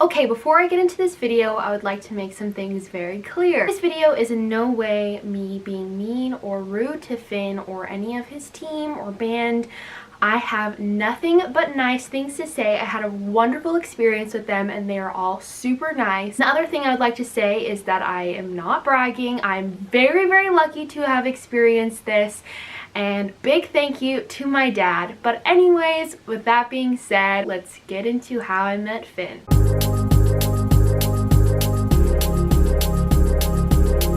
Okay, before I get into this video, I would like to make some things very clear. This video is in no way me being mean or rude to Finn or any of his team or band. I have nothing but nice things to say. I had a wonderful experience with them and they are all super nice. The other thing I would like to say is that I am not bragging. I'm very, very lucky to have experienced this. And big thank you to my dad. But anyways, with that being said, let's get into how I met Finn.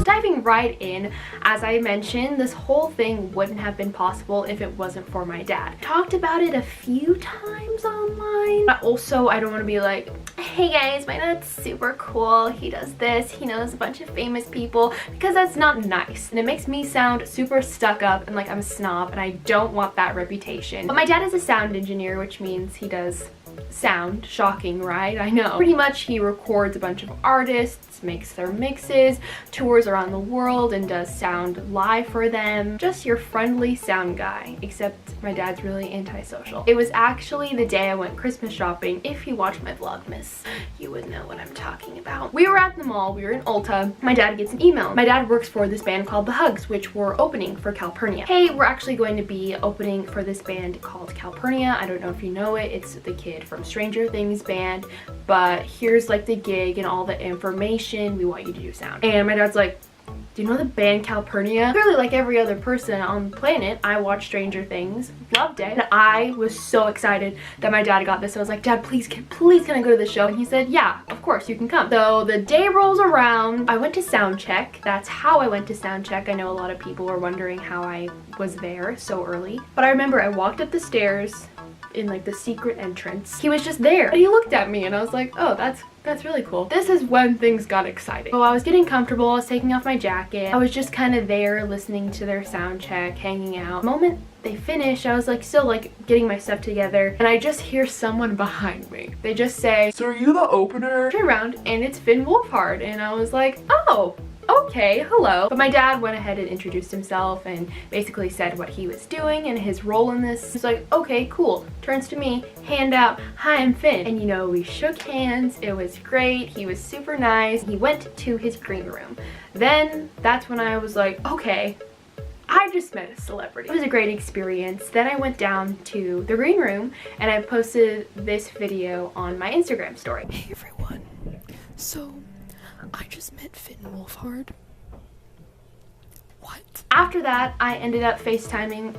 Diving right in, as I mentioned, this whole thing wouldn't have been possible if it wasn't for my dad. I talked about it a few times online. But also, I don't want to be like, hey guys, my dad's super cool, he does this, he knows a bunch of famous people, because that's not nice. And it makes me sound super stuck up and like I'm a snob, and I don't want that reputation. But my dad is a sound engineer, which means he does sound. Shocking, right? I know. Pretty much he records a bunch of artists, makes their mixes, tours around the world, and does sound live for them. Just your friendly sound guy, except my dad's really antisocial. It was actually the day I went Christmas shopping. If you watch my Vlogmas, you would know what I'm talking about. We were at the mall, we were in Ulta. My dad gets an email. My dad works for this band called The Hugs, which were opening for Calpurnia. Hey, we're actually going to be opening for this band called Calpurnia. I don't know if you know it. It's the kid from Stranger Things band, but here's like the gig and all the information. We want you to do sound. And my dad's like, do you know the band Calpurnia? Clearly, like every other person on the planet, I watched Stranger Things, loved it, and I was so excited that my dad got this. I was like, Dad, please can I go to the show? And he said, yeah, of course, you can come. So the day rolls around. I went to sound check. That's how I went to sound check. I know a lot of people were wondering how I was there so early, but I remember I walked up the stairs in like the secret entrance. He was just there and he looked at me and I was like, oh, that's really cool. This is when things got exciting. So I was getting comfortable, I was taking off my jacket. I was just kind of there listening to their sound check, hanging out. The moment they finished, I was like still like getting my stuff together, and I just hear someone behind me. They just say, so are you the opener? I turn around and it's Finn Wolfhard, and I was like, oh, okay, hello. But my dad went ahead and introduced himself and basically said what he was doing and his role in this. He's like, okay, cool. Turns to me, hand out, hi, I'm Finn. And you know, we shook hands. It was great. He was super nice. He went to his green room. Then that's when I was like, okay, I just met a celebrity. It was a great experience. Then I went down to the green room and I posted this video on my Instagram story. Hey everyone. So I just met Finn Wolfhard. What? After that, I ended up FaceTiming.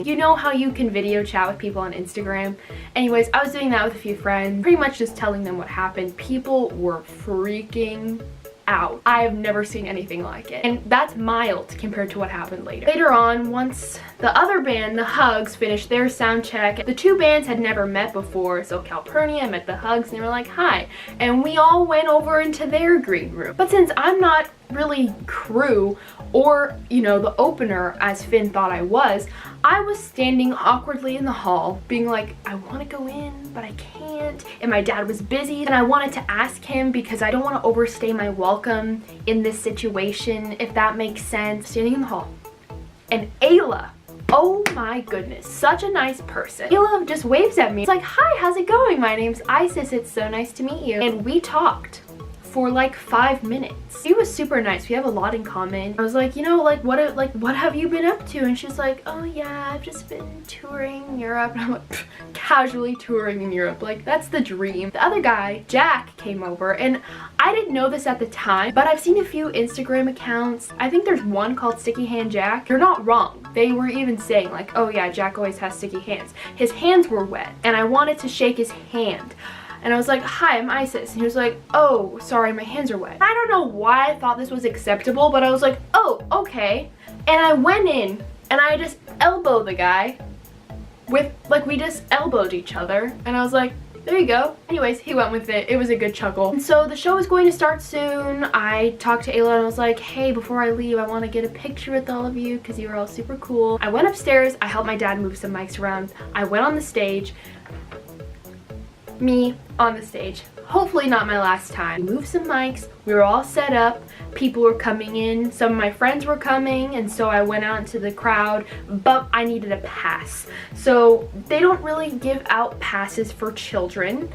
You know how you can video chat with people on Instagram? Anyways, I was doing that with a few friends, pretty much just telling them what happened. People were freaking out. I have never seen anything like it. And that's mild compared to what happened later. Later on, once the other band, The Hugs, finished their sound check, the two bands had never met before, so Calpurnia met The Hugs and they were like, hi. And we all went over into their green room. But since I'm not really crew or, you know, the opener as Finn thought I was standing awkwardly in the hall being like, I want to go in but I can't, and my dad was busy and I wanted to ask him because I don't want to overstay my welcome in this situation, if that makes sense. Standing in the hall and Ayla, oh my goodness, such a nice person. Ayla just waves at me. It's like, hi, how's it going? My name's Isis, it's so nice to meet you. And we talked for like 5 minutes. He was super nice. We have a lot in common. I was like, you know, like what have you been up to? And she's like, oh yeah, I've just been touring Europe. And I'm like, casually touring in Europe, like that's the dream. The other guy, Jack, came over, and I didn't know this at the time, but I've seen a few Instagram accounts. I think there's one called Sticky Hand Jack. You're not wrong. They were even saying like, oh yeah, Jack always has sticky hands. His hands were wet and I wanted to shake his hand. And I was like, hi, I'm Isis. And he was like, oh, sorry, my hands are wet. I don't know why I thought this was acceptable, but I was like, oh, okay. And I went in and I just elbowed the guy with, like, we just elbowed each other. And I was like, there you go. Anyways, he went with it. It was a good chuckle. And so the show is going to start soon. I talked to Ayla and I was like, hey, before I leave, I want to get a picture with all of you because you were all super cool. I went upstairs. I helped my dad move some mics around. I went on the stage. Me on the stage. Hopefully not my last time. We moved some mics. We were all set up. People were coming in. Some of my friends were coming, and so I went out into the crowd, but I needed a pass. So they don't really give out passes for children.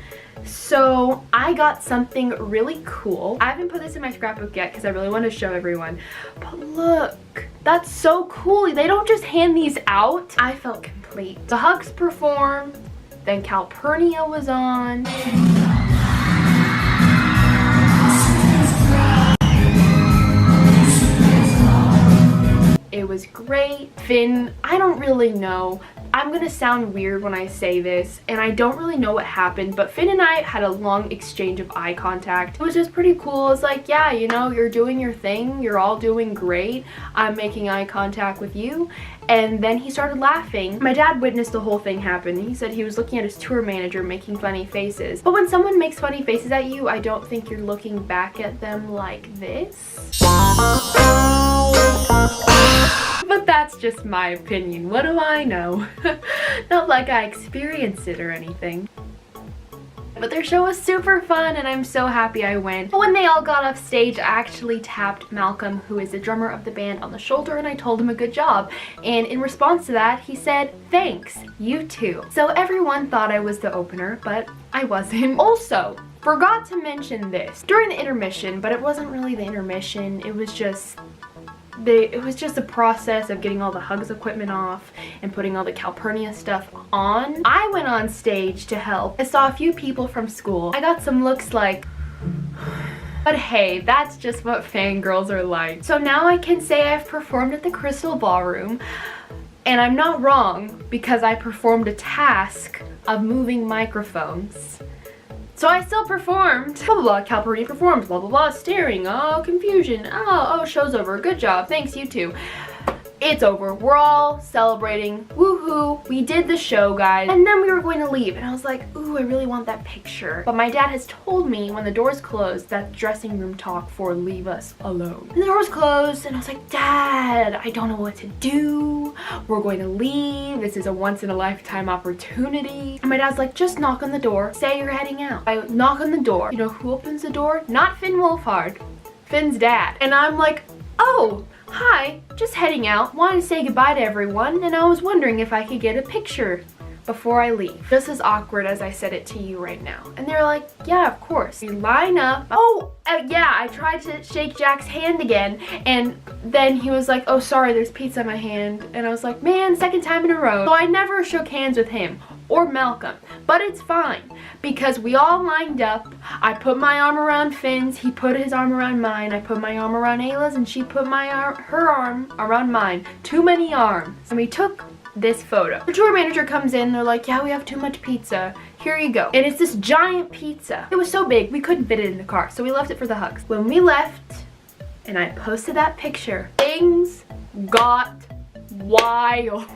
So I got something really cool. I haven't put this in my scrapbook yet because I really want to show everyone. But look, that's so cool. They don't just hand these out. I felt complete. The hugs performed, then Calpurnia was on. It was great. Finn, I don't really know. I'm gonna sound weird when I say this, and I don't really know what happened, but Finn and I had a long exchange of eye contact. It was just pretty cool. It's like, yeah, you know, you're doing your thing. You're all doing great. I'm making eye contact with you. And then he started laughing. My dad witnessed the whole thing happen. He said he was looking at his tour manager making funny faces. But when someone makes funny faces at you, I don't think you're looking back at them like this. But that's just my opinion. What do I know? Not like I experienced it or anything. But their show was super fun and I'm so happy I went. But when they all got off stage, I actually tapped Malcolm, who is the drummer of the band, on the shoulder and I told him a good job. And in response to that, he said, "Thanks, you too." So everyone thought I was the opener, but I wasn't. Also, forgot to mention this during the intermission, but it wasn't really the intermission. It was just a process of getting all the hugs equipment off and putting all the Calpurnia stuff on. I went on stage to help. I saw a few people from school. I got some looks like, but hey, that's just what fangirls are like. So now I can say I've performed at the Crystal Ballroom, and I'm not wrong because I performed a task of moving microphones. So I still performed. Blah, blah, blah, Calpurnia performed. Blah, blah, blah, staring. Oh, confusion. Oh, show's over. Good job. Thanks, you too. It's over. We're all celebrating. Woohoo. We did the show, guys. And then we were going to leave. And I was like, ooh, I really want that picture. But my dad has told me when the doors closed, that dressing room talk for leave us alone. And the doors closed and I was like, Dad, I don't know what to do. We're going to leave. This is a once in a lifetime opportunity. And my dad's like, just knock on the door. Say you're heading out. I knock on the door. You know who opens the door? Not Finn Wolfhard. Finn's dad. And I'm like, oh, hi, just heading out. Wanted to say goodbye to everyone, and I was wondering if I could get a picture before I leave. Just as awkward as I said it to you right now. And they're like, yeah, of course. We line up. Oh, yeah, I tried to shake Jack's hand again, and then he was like, oh, sorry, there's pizza in my hand. And I was like, man, second time in a row. So I never shook hands with him or Malcolm, but it's fine because we all lined up. I put my arm around Finn's, he put his arm around mine, I put my arm around Ayla's, and she put her arm around mine. Too many arms. And we took this photo. The tour manager comes in, they're like, yeah, we have too much pizza. Here you go. And it's this giant pizza. It was so big, we couldn't fit it in the car, so we left it for the hugs. When we left, and I posted that picture, things got wild.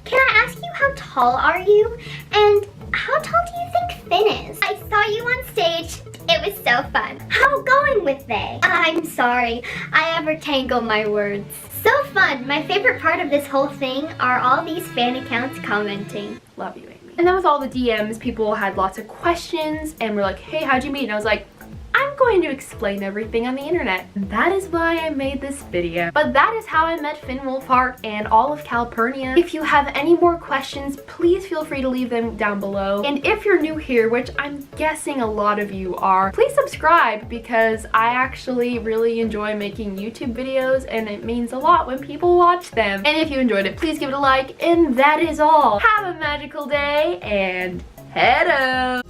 Can I ask you, how tall are you? And how tall do you think Finn is? I saw you on stage. It was so fun. How going with they? I'm sorry. I ever tangle my words. So fun. My favorite part of this whole thing are all these fan accounts commenting. Love you, Amy. And then with all the DMs, people had lots of questions and were like, hey, how'd you meet? And I was like, I'm going to explain everything on the internet. That is why I made this video. But that is how I met Finn Wolfhard and all of Calpurnia. If you have any more questions, please feel free to leave them down below. And if you're new here, which I'm guessing a lot of you are, please subscribe because I actually really enjoy making YouTube videos and it means a lot when people watch them. And if you enjoyed it, please give it a like. And that is all. Have a magical day and Hedo!